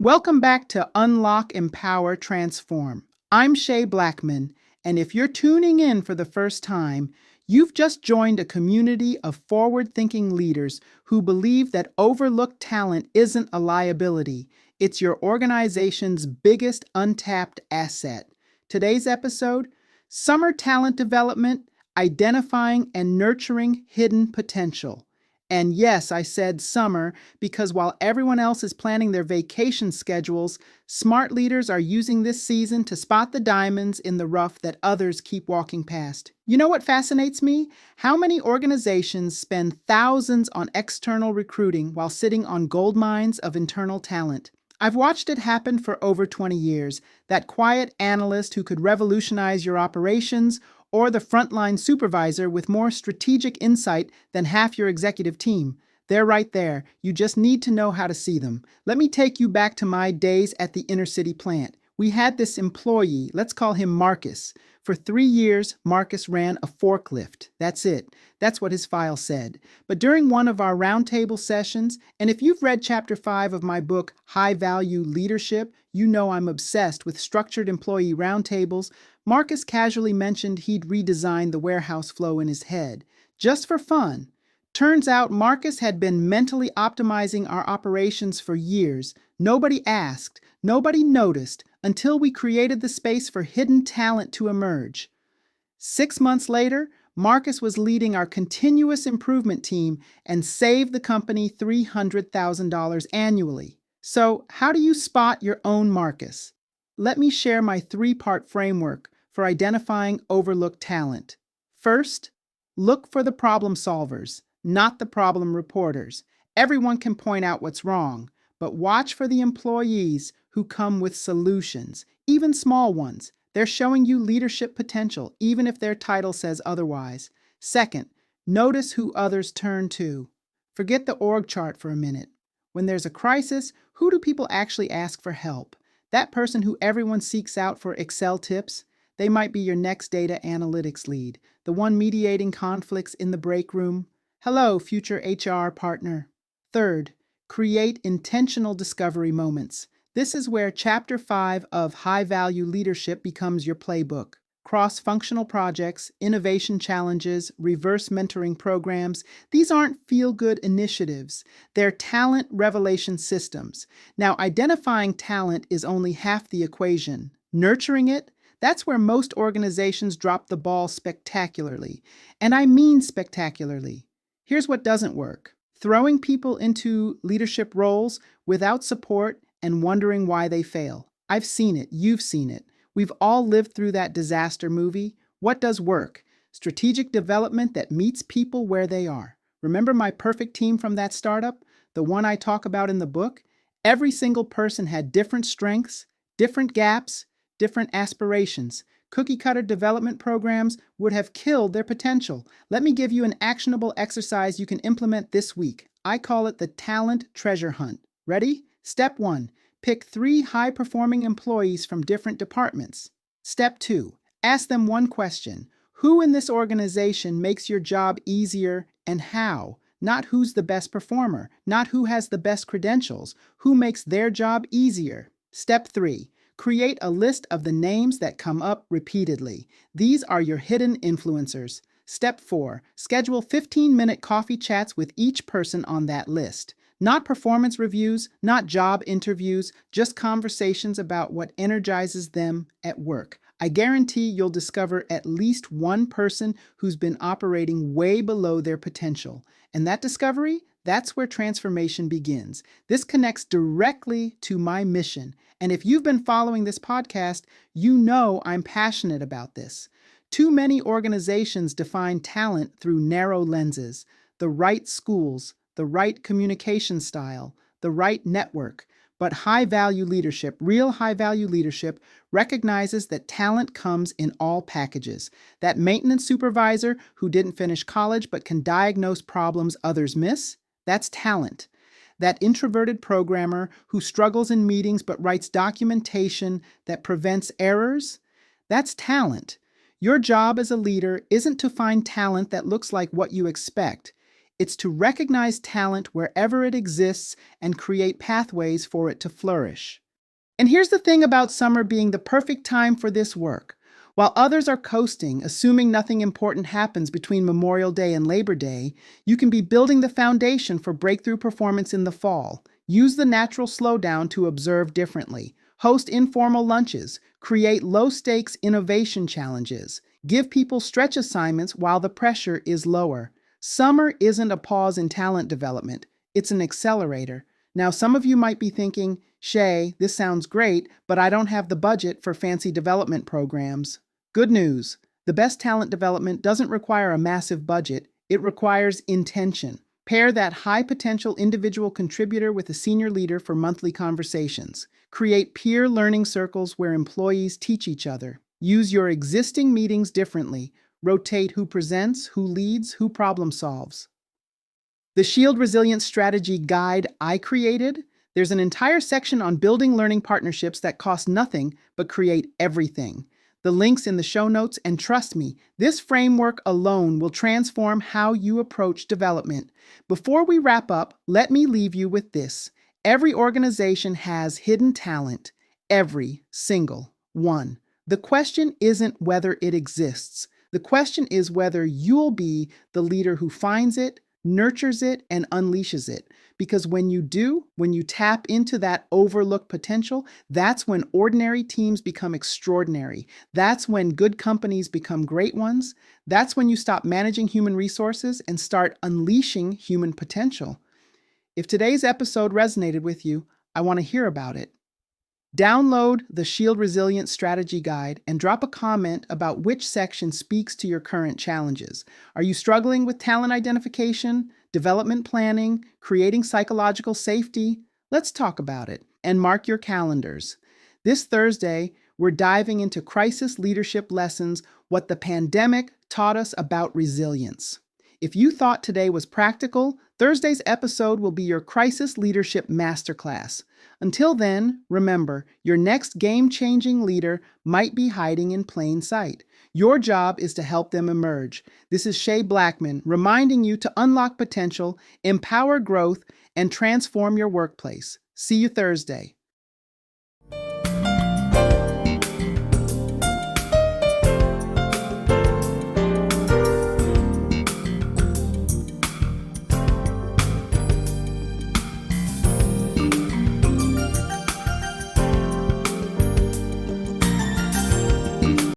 Welcome back to Unlock, Empower, Transform. I'm Che Blackmon, and if you're tuning in for the first time, you've just joined a community of forward thinking leaders who believe that overlooked talent isn't a liability, it's your organization's biggest untapped asset. Today's episode: Summer Talent Development, Identifying and Nurturing Hidden Potential. And yes, I said summer because while everyone else is planning their vacation schedules, smart leaders are using this season to spot the diamonds in the rough that others keep walking past. You know what fascinates me? How many organizations spend thousands on external recruiting while sitting on gold mines of internal talent? I've watched it happen for over 20 years. That quiet analyst who could revolutionize your operations, or the frontline supervisor with more strategic insight than half your executive team. They're right there. You just need to know how to see them. Let me take you back to my days at the inner city plant. We had this employee, let's call him Marcus. For 3 years, Marcus ran a forklift. That's it. That's what his file said. But during one of our roundtable sessions, and if you've read chapter 5 of my book, High Value Leadership, you know I'm obsessed with structured employee roundtables. Marcus casually mentioned he'd redesigned the warehouse flow in his head, just for fun. Turns out Marcus had been mentally optimizing our operations for years. Nobody asked, nobody noticed, until we created the space for hidden talent to emerge. 6 months later, Marcus was leading our continuous improvement team and saved the company $300,000 annually. So, how do you spot your own Marcus? Let me share my three-part framework for identifying overlooked talent. First, look for the problem solvers, not the problem reporters. Everyone can point out what's wrong, but watch for the employees who come with solutions, even small ones. They're showing you leadership potential, even if their title says otherwise. Second, notice who others turn to. Forget the org chart for a minute. When there's a crisis, who do people actually ask for help? That person who everyone seeks out for Excel tips? They might be your next data analytics lead, the one mediating conflicts in the break room. Hello, future HR partner. Third, create intentional discovery moments. This is where Chapter 5 of High Value Leadership becomes your playbook. Cross-functional projects, innovation challenges, reverse mentoring programs, these aren't feel-good initiatives. They're talent revelation systems. Now, identifying talent is only half the equation. Nurturing it, that's where most organizations drop the ball spectacularly. And I mean spectacularly. Here's what doesn't work: throwing people into leadership roles without support and wondering why they fail. I've seen it. You've seen it. We've all lived through that disaster movie. What does work? Strategic development that meets people where they are. Remember my perfect team from that startup? The one I talk about in the book? Every single person had different strengths, different gaps, different aspirations. Cookie-cutter development programs would have killed their potential. Let me give you an actionable exercise you can implement this week. I call it the talent treasure hunt. Ready? Step 1. Pick 3 high-performing employees from different departments. Step 2. Ask them one question. Who in this organization makes your job easier and how? Not who's the best performer, not who has the best credentials, who makes their job easier. Step 3. Create a list of the names that come up repeatedly. These are your hidden influencers. Step 4. Schedule 15-minute coffee chats with each person on that list. Not performance reviews, not job interviews, just conversations about what energizes them at work. I guarantee you'll discover at least one person who's been operating way below their potential. And that discovery, that's where transformation begins. This connects directly to my mission. And if you've been following this podcast, you know I'm passionate about this. Too many organizations define talent through narrow lenses: the right schools, the right communication style, the right network. But high-value leadership, real high-value leadership, recognizes that talent comes in all packages. That maintenance supervisor who didn't finish college but can diagnose problems others miss, that's talent. That introverted programmer who struggles in meetings but writes documentation that prevents errors, that's talent. Your job as a leader isn't to find talent that looks like what you expect. It's to recognize talent wherever it exists and create pathways for it to flourish. And here's the thing about summer being the perfect time for this work. While others are coasting, assuming nothing important happens between Memorial Day and Labor Day, you can be building the foundation for breakthrough performance in the fall. Use the natural slowdown to observe differently. Host informal lunches. Create low stakes innovation challenges. Give people stretch assignments while the pressure is lower. Summer isn't a pause in talent development, it's an accelerator. Now, some of you might be thinking, Shay, this sounds great, but I don't have the budget for fancy development programs. Good news. The best talent development doesn't require a massive budget, it requires intention. Pair that high potential individual contributor with a senior leader for monthly conversations. Create peer learning circles where employees teach each other. Use your existing meetings differently. Rotate who presents, who leads, who problem solves. The Shield Resilience Strategy Guide I created, there's an entire section on building learning partnerships that cost nothing but create everything. The link's in the show notes, and trust me, this framework alone will transform how you approach development. Before we wrap up, let me leave you with this. Every organization has hidden talent, every single one. The question isn't whether it exists. The question is whether you'll be the leader who finds it, nurtures it, and unleashes it. Because when you do, when you tap into that overlooked potential, that's when ordinary teams become extraordinary. That's when good companies become great ones. That's when you stop managing human resources and start unleashing human potential. If today's episode resonated with you, I want to hear about it. Download the Shield Resilience Strategy Guide and drop a comment about which section speaks to your current challenges. Are you struggling with talent identification, development planning, creating psychological safety? Let's talk about it and mark your calendars. This Thursday, we're diving into crisis leadership lessons, what the pandemic taught us about resilience. If you thought today was practical, Thursday's episode will be your crisis leadership masterclass. Until then, remember, your next game-changing leader might be hiding in plain sight. Your job is to help them emerge. This is Che Blackmon reminding you to unlock potential, empower growth, and transform your workplace. See you Thursday.